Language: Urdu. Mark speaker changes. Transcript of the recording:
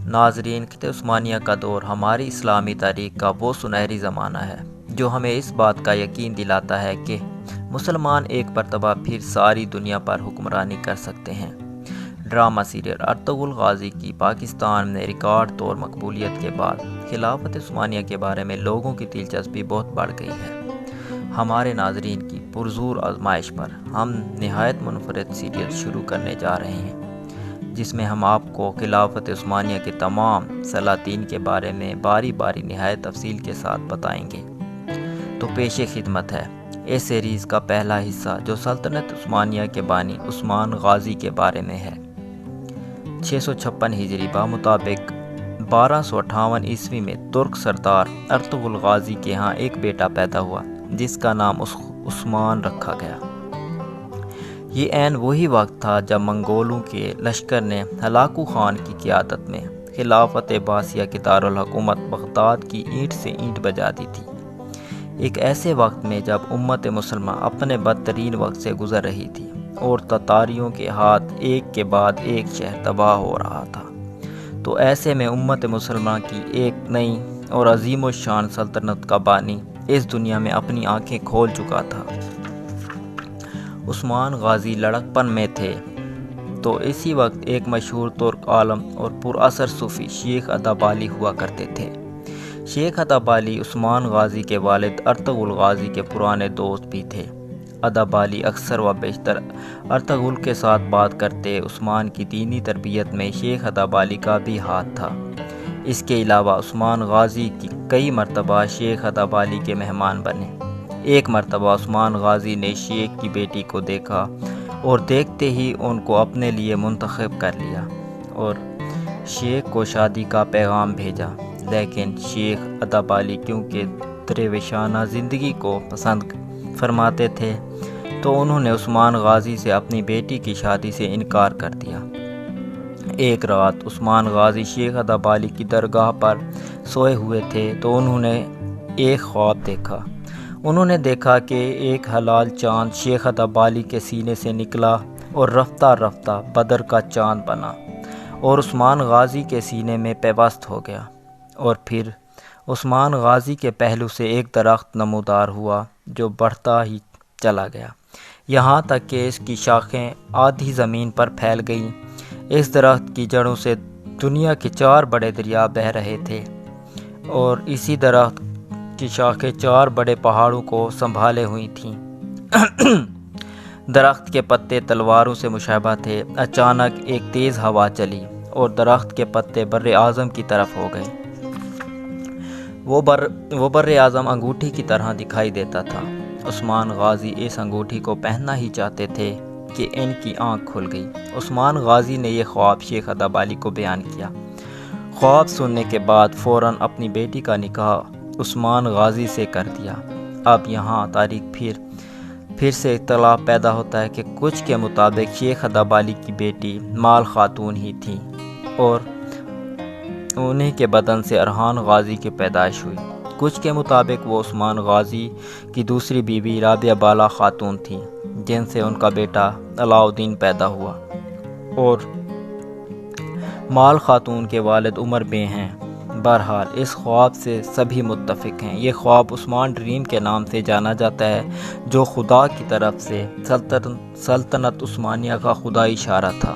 Speaker 1: ناظرین، خطہ عثمانیہ کا دور ہماری اسلامی تاریخ کا وہ سنہری زمانہ ہے جو ہمیں اس بات کا یقین دلاتا ہے کہ مسلمان ایک مرتبہ پھر ساری دنیا پر حکمرانی کر سکتے ہیں۔ ڈرامہ سیریل ارطغرل غازی کی پاکستان میں ریکارڈ طور مقبولیت کے بعد خلافت عثمانیہ کے بارے میں لوگوں کی دلچسپی بہت بڑھ گئی ہے۔ ہمارے ناظرین کی پرزور آزمائش پر ہم نہایت منفرد سیریل شروع کرنے جا رہے ہیں، جس میں ہم آپ کو خلافت عثمانیہ کے تمام سلاطین کے بارے میں باری باری نہایت تفصیل کے ساتھ بتائیں گے۔ تو پیش خدمت ہے اس سیریز کا پہلا حصہ جو سلطنت عثمانیہ کے بانی عثمان غازی کے بارے میں ہے۔ 656 ہجری بمطابق 1258 عیسوی میں ترک سردار ارطغرل غازی کے ہاں ایک بیٹا پیدا ہوا جس کا نام عثمان رکھا گیا۔ یہ عین وہی وقت تھا جب منگولوں کے لشکر نے ہلاکو خان کی قیادت میں خلافت عباسیہ کے دارالحکومت بغداد کی اینٹ سے اینٹ بجا دی تھی۔ ایک ایسے وقت میں جب امت مسلمہ اپنے بدترین وقت سے گزر رہی تھی اور تتاریوں کے ہاتھ ایک کے بعد ایک شہر تباہ ہو رہا تھا، تو ایسے میں امت مسلمہ کی ایک نئی اور عظیم الشان سلطنت کا بانی اس دنیا میں اپنی آنکھیں کھول چکا تھا۔ عثمان غازی لڑکپن میں تھے تو اسی وقت ایک مشہور ترک عالم اور پر اثر صوفی شیخ ادابالی ہوا کرتے تھے۔ شیخ ادابالی عثمان غازی کے والد ارطغرل غازی کے پرانے دوست بھی تھے۔ ادابالی اکثر و بیشتر ارطغرل کے ساتھ بات کرتے۔ عثمان کی دینی تربیت میں شیخ ادابالی کا بھی ہاتھ تھا۔ اس کے علاوہ عثمان غازی کی کئی مرتبہ شیخ ادابالی کے مہمان بنے۔ ایک مرتبہ عثمان غازی نے شیخ کی بیٹی کو دیکھا اور دیکھتے ہی ان کو اپنے لیے منتخب کر لیا اور شیخ کو شادی کا پیغام بھیجا، لیکن شیخ ادابالی کیونکہ درویشانہ زندگی کو پسند فرماتے تھے تو انہوں نے عثمان غازی سے اپنی بیٹی کی شادی سے انکار کر دیا۔ ایک رات عثمان غازی شیخ ادابالی کی درگاہ پر سوئے ہوئے تھے تو انہوں نے ایک خواب دیکھا۔ انہوں نے دیکھا کہ ایک ہلال چاند شیخ ادابالی کے سینے سے نکلا اور رفتہ رفتہ بدر کا چاند بنا اور عثمان غازی کے سینے میں پیوست ہو گیا، اور پھر عثمان غازی کے پہلو سے ایک درخت نمودار ہوا جو بڑھتا ہی چلا گیا، یہاں تک کہ اس کی شاخیں آدھی زمین پر پھیل گئیں۔ اس درخت کی جڑوں سے دنیا کے 4 بڑے دریا بہہ رہے تھے اور اسی درخت کی شاخیں 4 بڑے پہاڑوں کو سنبھالے ہوئی تھیں۔ درخت کے پتے تلواروں سے مشابہ تھے۔ اچانک ایک تیز ہوا چلی اور درخت کے پتے بر اعظم کی طرف ہو گئے۔ وہ بر اعظم انگوٹھی کی طرح دکھائی دیتا تھا۔ عثمان غازی اس انگوٹھی کو پہننا ہی چاہتے تھے کہ ان کی آنکھ کھل گئی۔ عثمان غازی نے یہ خواب شیخ ادابالی کو بیان کیا۔ خواب سننے کے بعد فوراً اپنی بیٹی کا نکاح عثمان غازی سے کر دیا۔ اب یہاں تاریخ پھر سے اختلاف پیدا ہوتا ہے کہ کچھ کے مطابق شیخ ادابالی کی بیٹی مال خاتون ہی تھی اور انہیں کے بدن سے ارحان غازی کی پیدائش ہوئی۔ کچھ کے مطابق وہ عثمان غازی کی دوسری بیوی رابعہ بالا خاتون تھی جن سے ان کا بیٹا علاء الدین پیدا ہوا، اور مال خاتون کے والد عمر بے ہیں۔ بہرحال اس خواب سے سبھی متفق ہیں۔ یہ خواب عثمان ڈریم کے نام سے جانا جاتا ہے جو خدا کی طرف سے سلطنت عثمانیہ کا خدائی اشارہ تھا۔